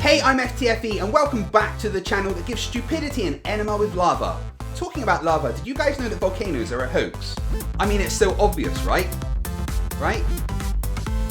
Hey, I'm FTFE and welcome back to the channel that gives stupidity an enema with lava. Talking about lava, did you guys know that volcanoes are a hoax? I mean, it's so obvious, right? Right?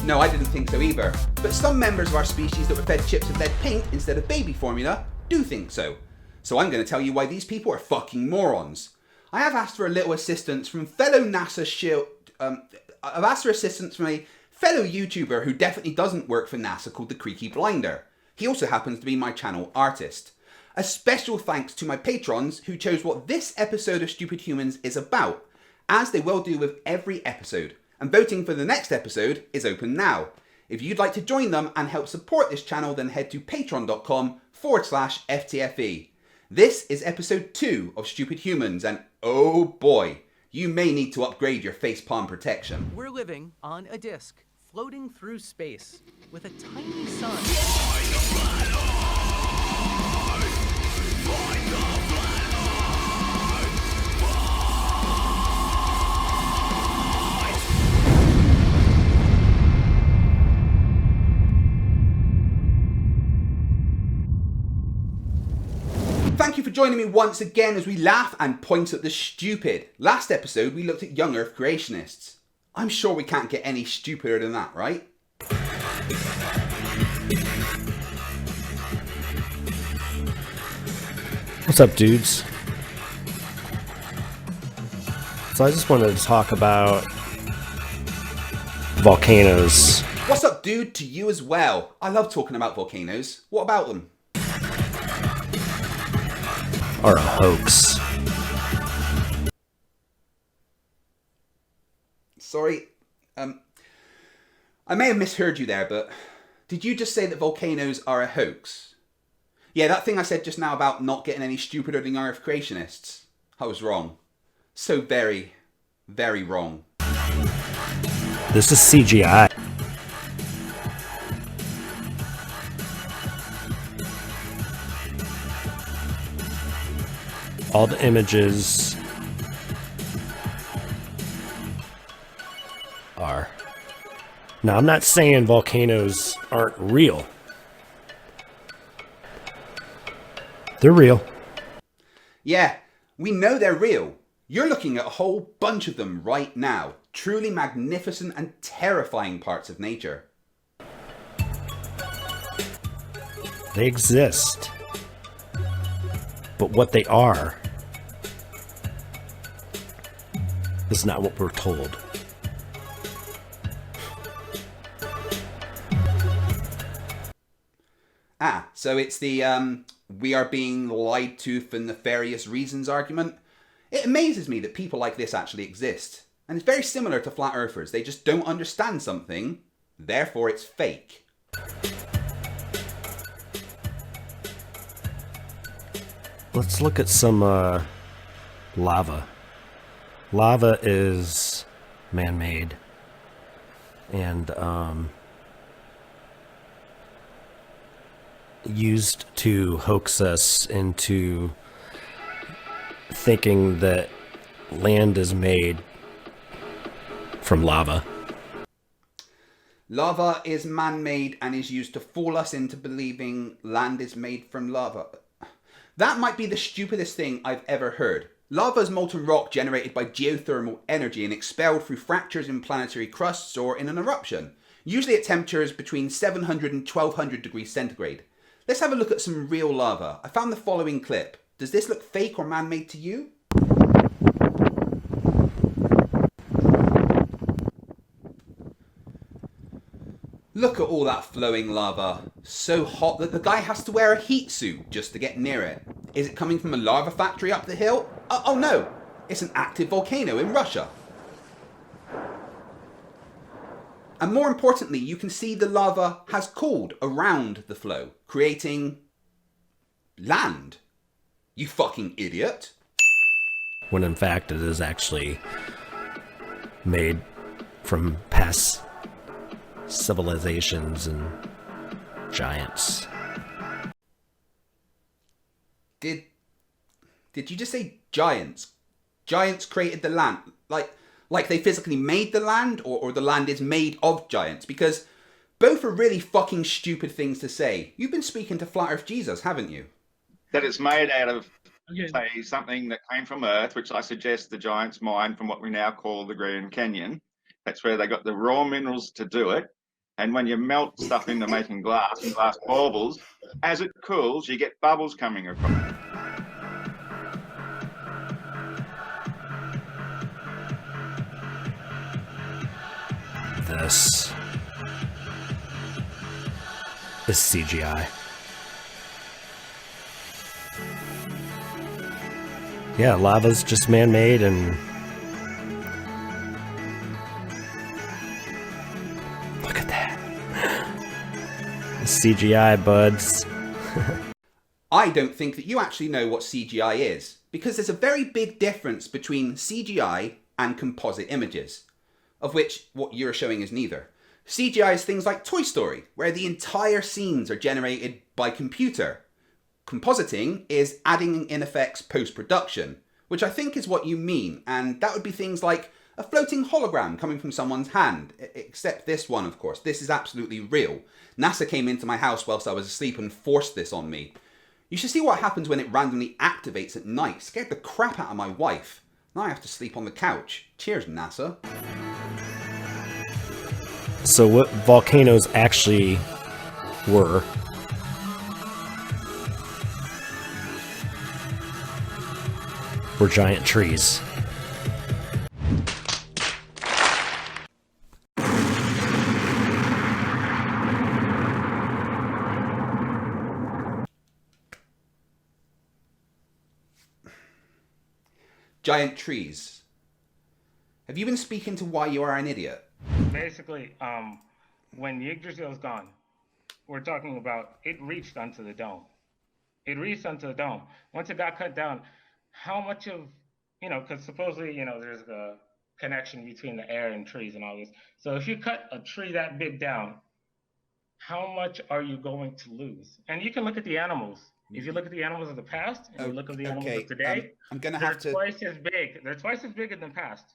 No, I didn't think so either. But some members of our species that were fed chips of lead paint instead of baby formula do think so. So I'm going to tell you why these people are fucking morons. I have asked for a little assistance from fellow NASA I've asked for assistance from a fellow YouTuber who definitely doesn't work for NASA called the Creaky Blinder. He also happens to be my channel artist. A special thanks to my patrons who chose what this episode of Stupid Humans is about, as they will do with every episode. And voting for the next episode is open now. If you'd like to join them and help support this channel, then head to patreon.com/FTFE. This is episode 2 of Stupid Humans, and oh boy, you may need to upgrade your facepalm protection. We're living on a disk, floating through space, with a tiny sun. Thank you for joining me once again as we laugh and point at the stupid. Last episode we looked at young Earth creationists. I'm sure we can't get any stupider than that, right? What's up, dudes? So I just wanted to talk about volcanoes. What's up, dude, to you as well. I love talking about volcanoes. What about them? Are a hoax. Sorry, I may have misheard you there, but did you just say that volcanoes are a hoax? Yeah, that thing I said just now about not getting any stupider than Earth creationists. I was wrong. So very, very wrong. This is CGI. All the images are. Now, I'm not saying volcanoes aren't real. They're real. Yeah, we know they're real. You're looking at a whole bunch of them right now. Truly magnificent and terrifying parts of nature. They exist. But what they are is not what we're told. Ah, so it's the we are being lied to for nefarious reasons argument. It amazes me that people like this actually exist. And it's very similar to flat earthers. They just don't understand something, therefore it's fake. Let's look at some lava. Lava is man-made and used to hoax us into thinking that land is made from lava. Lava is man-made and is used to fool us into believing land is made from lava. That might be the stupidest thing I've ever heard. Lava is molten rock generated by geothermal energy and expelled through fractures in planetary crusts or in an eruption, usually at temperatures between 700 and 1200 degrees centigrade. Let's have a look at some real lava. I found the following clip. Does this look fake or man-made to you? Look at all that flowing lava. So hot that the guy has to wear a heat suit just to get near it. Is it coming from a lava factory up the hill? Oh no, it's an active volcano in Russia. And more importantly, you can see the lava has cooled around the flow, creating land. You fucking idiot. When in fact it is actually made from past civilizations and giants. Did you just say giants? Giants created the land? Like they physically made the land, or the land is made of giants? Because Both are really fucking stupid things to say. You've been speaking to Flat Earth Jesus, haven't you? That it's made out of, say, something that came from Earth, which I suggest the giants mined from what we now call the Grand Canyon. That's where they got the raw minerals to do it. And when you melt stuff into making glass and glass baubles, as it cools, you get bubbles coming across. This is CGI. Yeah, lava's just man-made and look at that. CGI, buds. I don't think that you actually know what CGI is, because there's a very big difference between CGI and composite images, of which what you're showing is neither. CGI is things like Toy Story, where the entire scenes are generated by computer. Compositing is adding in effects post-production, which I think is what you mean, and that would be things like a floating hologram coming from someone's hand, except this one, of course. This is absolutely real. NASA came into my house whilst I was asleep and forced this on me. You should see what happens when it randomly activates at night. It scared the crap out of my wife. Now I have to sleep on the couch. Cheers, NASA. So what volcanoes actually were giant trees. Giant trees. Have you been speaking to why you are an idiot? Basically, when Yggdrasil's gone, we're talking about it reached onto the dome. It reached onto the dome. Once it got cut down, how much of, because supposedly, there's a connection between the air and trees and all this. So if you cut a tree that big down, how much are you going to lose? And you can look at the animals. If you look at the animals of the past and you look at the animals of today, I'm gonna have to. They're twice as big. They're twice as big in the past.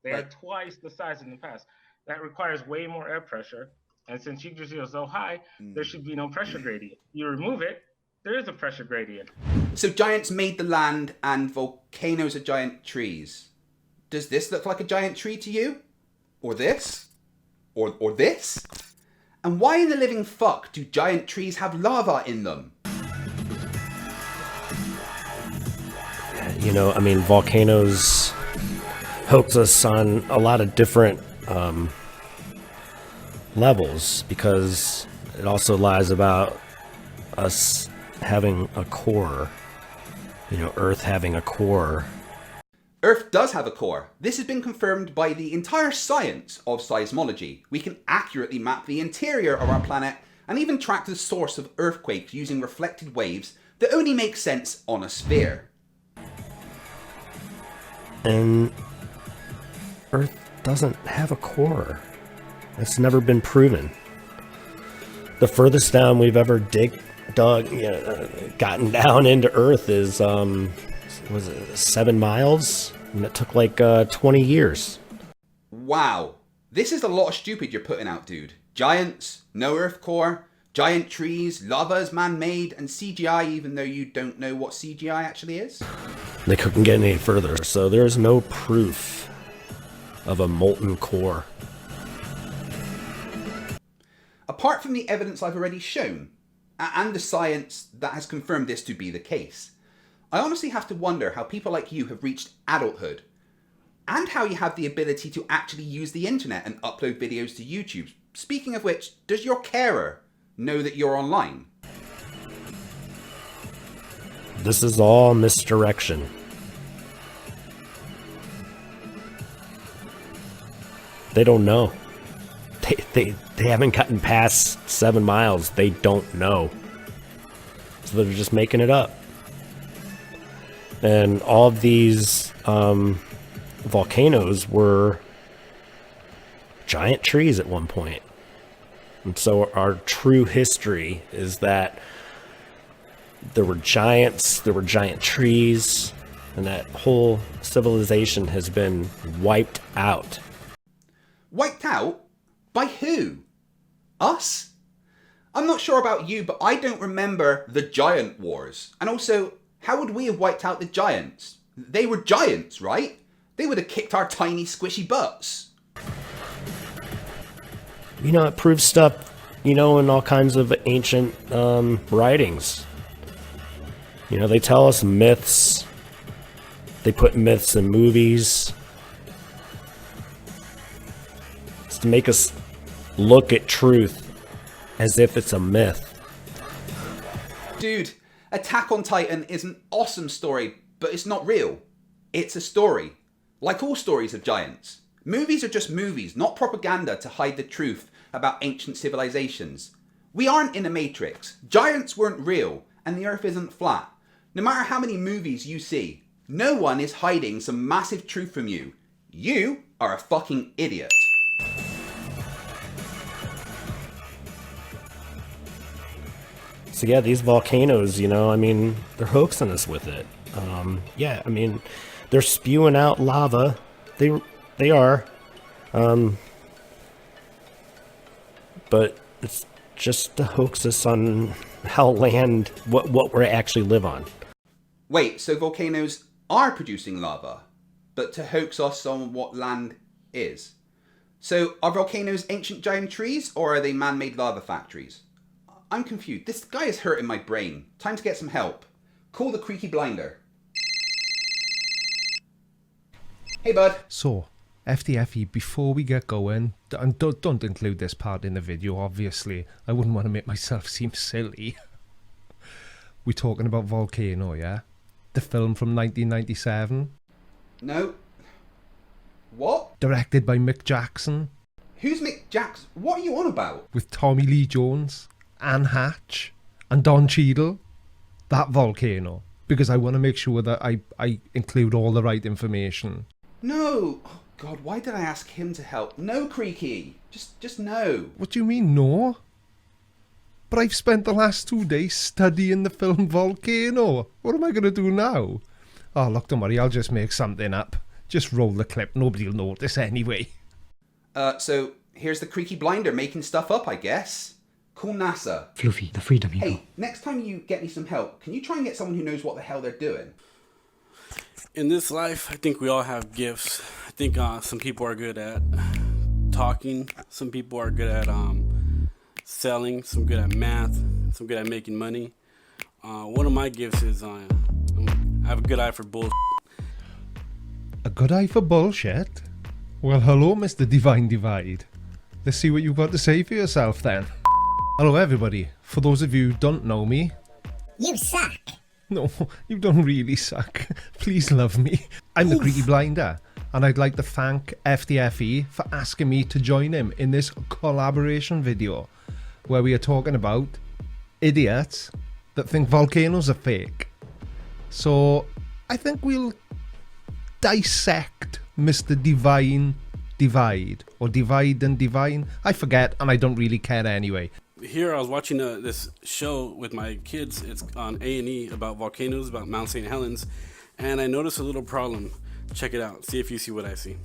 They are twice the size in the past. That requires way more air pressure. And since Yggdrasil is so high, there should be no pressure gradient. You remove it, there is a pressure gradient. So giants made the land and volcanoes are giant trees. Does this look like a giant tree to you? Or this? Or this? And why in the living fuck do giant trees have lava in them? Volcanoes hoax us on a lot of different levels, because it also lies about us having a core, Earth having a core. Earth does have a core. This has been confirmed by the entire science of seismology. We can accurately map the interior of our planet and even track the source of earthquakes using reflected waves that only make sense on a sphere. And Earth doesn't have a core. It's never been proven. The furthest down we've ever gotten down into Earth is, was it 7 miles? And it took like 20 years. Wow. This is a lot of stupid you're putting out, dude. Giants, no Earth core, giant trees, lava is man-made, and CGI even though you don't know what CGI actually is? They couldn't get any further, so there's no proof of a molten core. Apart from the evidence I've already shown, and the science that has confirmed this to be the case, I honestly have to wonder how people like you have reached adulthood, and how you have the ability to actually use the internet and upload videos to YouTube. Speaking of which, does your carer know that you're online? This is all misdirection. They don't know. They haven't gotten past 7 miles. They don't know. So they're just making it up. And all of these volcanoes were giant trees at one point. And so our true history is that there were giants, there were giant trees, and that whole civilization has been wiped out. Wiped out? By who? Us? I'm not sure about you, but I don't remember the Giant Wars. And also, how would we have wiped out the giants? They were giants, right? They would have kicked our tiny squishy butts. You know, it proves stuff, you know, in all kinds of ancient writings. You know, they tell us myths. They put myths in movies. It's to make us look at truth as if it's a myth. Dude, Attack on Titan is an awesome story, but it's not real. It's a story. Like all stories of giants. Movies are just movies, not propaganda to hide the truth about ancient civilizations. We aren't in a matrix. Giants weren't real, and the earth isn't flat. No matter how many movies you see, no one is hiding some massive truth from you. You are a fucking idiot. So yeah, these volcanoes, you know, I mean, they're hoaxing us with it. Yeah, I mean, they're spewing out lava. They are. But it's just to hoax us on how land, what we actually live on. Wait, so volcanoes are producing lava, but to hoax us on what land is? So are volcanoes ancient giant trees, or are they man-made lava factories? I'm confused. This guy is hurting my brain. Time to get some help. Call the Creaky Blinder. Hey, bud. So, FTFE, before we get going, and don't include this part in the video, obviously. I wouldn't want to make myself seem silly. We're talking about Volcano, yeah? The film from 1997. No. What? Directed by Mick Jackson. Who's Mick Jackson? What are you on about? With Tommy Lee Jones, Anne Hatch, and Don Cheadle. That Volcano. Because I want to make sure that I include all the right information. No. Oh, God, why did I ask him to help? No, Creaky. Just no. What do you mean, no? But I've spent the last 2 days studying the film Volcano. What am I going to do now? Oh, look, don't worry, I'll just make something up. Just roll the clip, nobody'll notice anyway. So here's the Creaky Blinder making stuff up, I guess. Call NASA. Fluffy, the freedom you Hey, next time you get me some help, can you try and get someone who knows what the hell they're doing? In this life, I think we all have gifts. I think some people are good at talking. Some people are good at selling. Some good at math. Some good at making money. One of my gifts is I have a good eye for bullshit. A good eye for bullshit? Well, hello, Mr. Divine Divide. Let's see what you've got to say for yourself then. Hello, everybody. For those of you who don't know me... You suck. No, you don't really suck. Please love me. I'm the Creaky Blinder, and I'd like to thank FTFE for asking me to join him in this collaboration video, where we are talking about idiots that think volcanoes are fake. So, I think we'll dissect Mr. Divine Divide, or Divide and Divine. I forget, and I don't really care anyway. Here I was watching this show with my kids. It's on A&E about volcanoes, about Mount St. Helens, and I noticed a little problem. Check it out. See if you see what I see.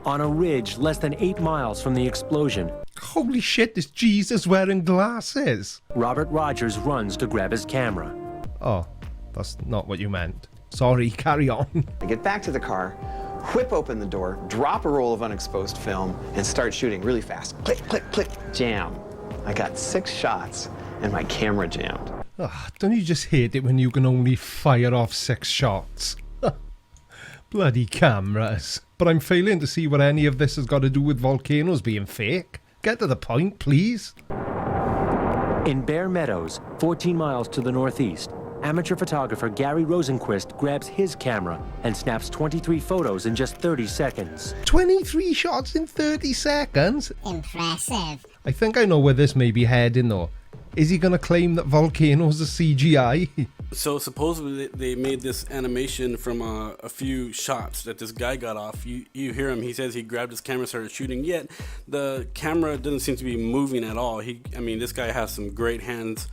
On a ridge less than 8 miles from the explosion, Holy shit, is Jesus wearing glasses? Robert Rogers runs to grab his camera. Oh, that's not what you meant. Sorry, carry on. I get back to the car, whip open the door, drop a roll of unexposed film, and start shooting really fast. Click, click, click, jam. I got 6 shots, and my camera jammed. Don't you just hate it when you can only fire off 6 shots? Bloody cameras. But I'm failing to see what any of this has got to do with volcanoes being fake. Get to the point, please. In Bear Meadows, 14 miles to the northeast, amateur photographer Gary Rosenquist grabs his camera and snaps 23 photos in just 30 seconds. 23 shots in 30 seconds? Impressive. I think I know where this may be heading though. Is he going to claim that volcanoes are CGI? So supposedly they made this animation from a few shots that this guy got off. You hear him, he says he grabbed his camera, started shooting, yet the camera doesn't seem to be moving at all. I mean, this guy has some great hands.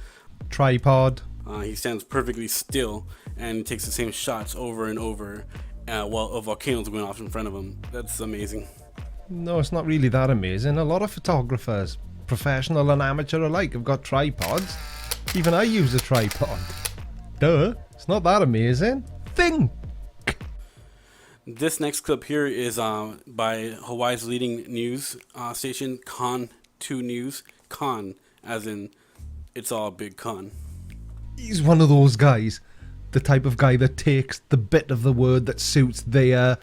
Tripod. He stands perfectly still and takes the same shots over and over while a volcano's going off in front of him. That's amazing. No, it's not really that amazing. A lot of photographers Professional and amateur alike have got tripods. Even I use a tripod. Duh, it's not that amazing. Think! This next clip here is by Hawaii's leading news station, Con 2 News. Con, as in, it's all a big con. He's one of those guys. The type of guy that takes the bit of the word that suits their...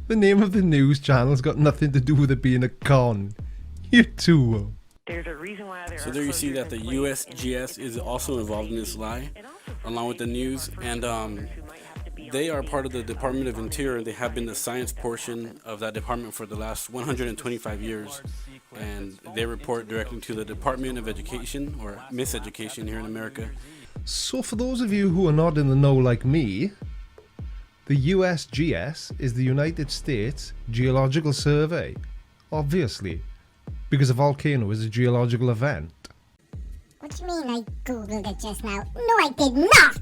The name of the news channel's got nothing to do with it being a con. You too. So there you see that the USGS is also involved in this lie, along with the news, and they are part of the Department of Interior. They have been the science portion of that department for the last 125 years, and they report directly to the Department of Education, or Miseducation here in America. So for those of you who are not in the know like me, the USGS is the United States Geological Survey, obviously, because a volcano is a geological event. What do you mean I googled it just now? No, I did not!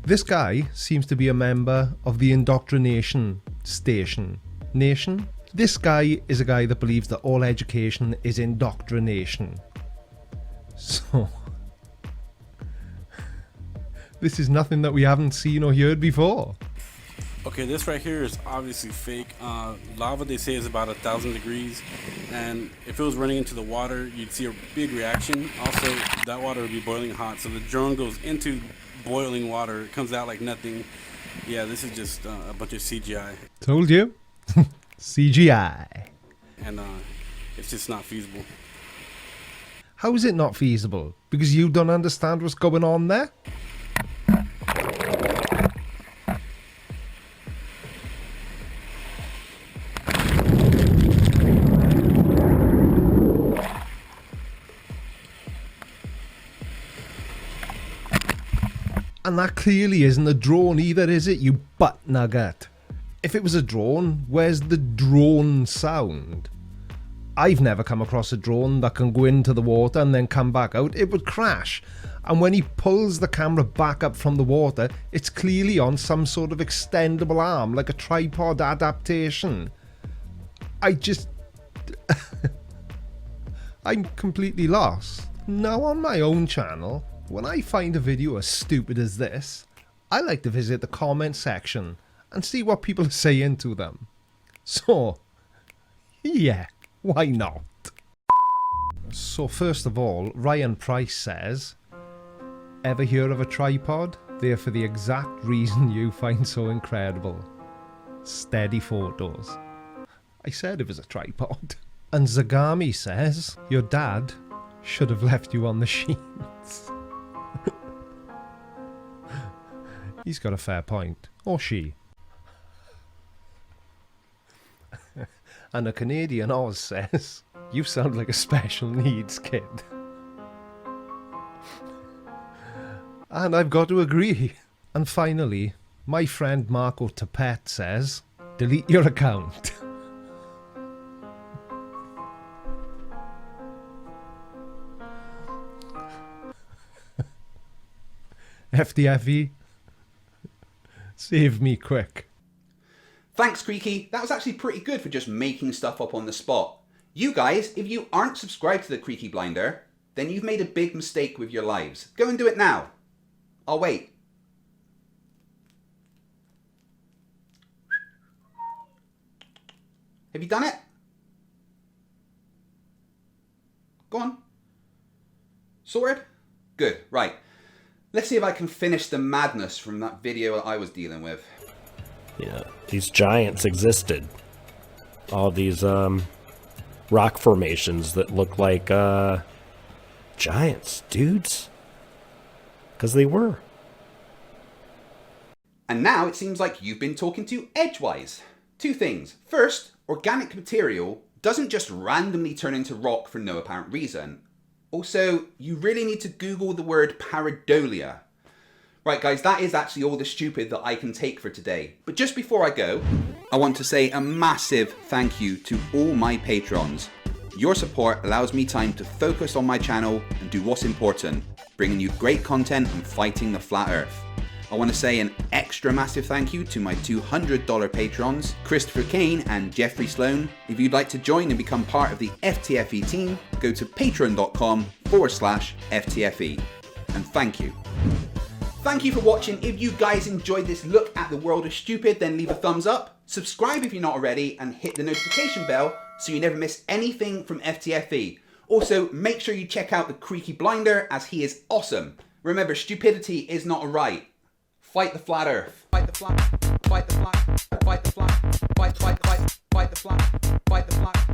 This guy seems to be a member of the indoctrination station. Nation? This guy is a guy that believes that all education is indoctrination. So... this is nothing that we haven't seen or heard before. Okay, this right here is obviously fake. Lava, they say, is about 1,000 degrees, and if it was running into the water, you'd see a big reaction. Also, that water would be boiling hot, so the drone goes into boiling water. It comes out like nothing. Yeah, this is just a bunch of CGI. Told you. CGI. And it's just not feasible. How is it not feasible? Because you don't understand what's going on there? And that clearly isn't a drone either, is it, you butt nugget? If it was a drone, where's the drone sound? I've never come across a drone that can go into the water and then come back out. It would crash. And when he pulls the camera back up from the water, it's clearly on some sort of extendable arm, like a tripod adaptation. I'm completely lost. Now on my own channel, when I find a video as stupid as this, I like to visit the comment section and see what people are saying to them. So, yeah, why not? So first of all, Ryan Price says, ever hear of a tripod? They're for the exact reason you find so incredible. Steady photos. I said it was a tripod. And Zagami says, your dad should have left you on the sheets. He's got a fair point. Or she. And a Canadian Oz says, you sound like a special needs kid. And I've got to agree. And finally, my friend Marco Tapet says, delete your account. FTFE, save me quick. Thanks, Creaky. That was actually pretty good for just making stuff up on the spot. You guys, if you aren't subscribed to the Creaky Blinder, then you've made a big mistake with your lives. Go and do it now. I'll wait. Have you done it? Go on. Sorted? Good, right. Let's see if I can finish the madness from that video that I was dealing with. Yeah, these giants existed. All these rock formations that look like giants, dudes. Because they were. And now it seems like you've been talking to Edgewise. Two things. First, organic material doesn't just randomly turn into rock for no apparent reason. Also, you really need to Google the word pareidolia. Right guys, that is actually all the stupid that I can take for today. But just before I go, I want to say a massive thank you to all my patrons. Your support allows me time to focus on my channel and do what's important, bringing you great content and fighting the flat earth. I want to say an extra massive thank you to my $200 patrons, Christopher Kane and Jeffrey Sloan. If you'd like to join and become part of the FTFE team, go to patreon.com/FTFE. And thank you. Thank you for watching. If you guys enjoyed this look at the world of stupid, then leave a thumbs up, subscribe if you're not already, and hit the notification bell so you never miss anything from FTFE. Also, make sure you check out the Creaky Blinder, as he is awesome. Remember, stupidity is not a right. Fight the flat earth. Fight the flat, fight the flat, fight the flat, fight the flat, fight the flat,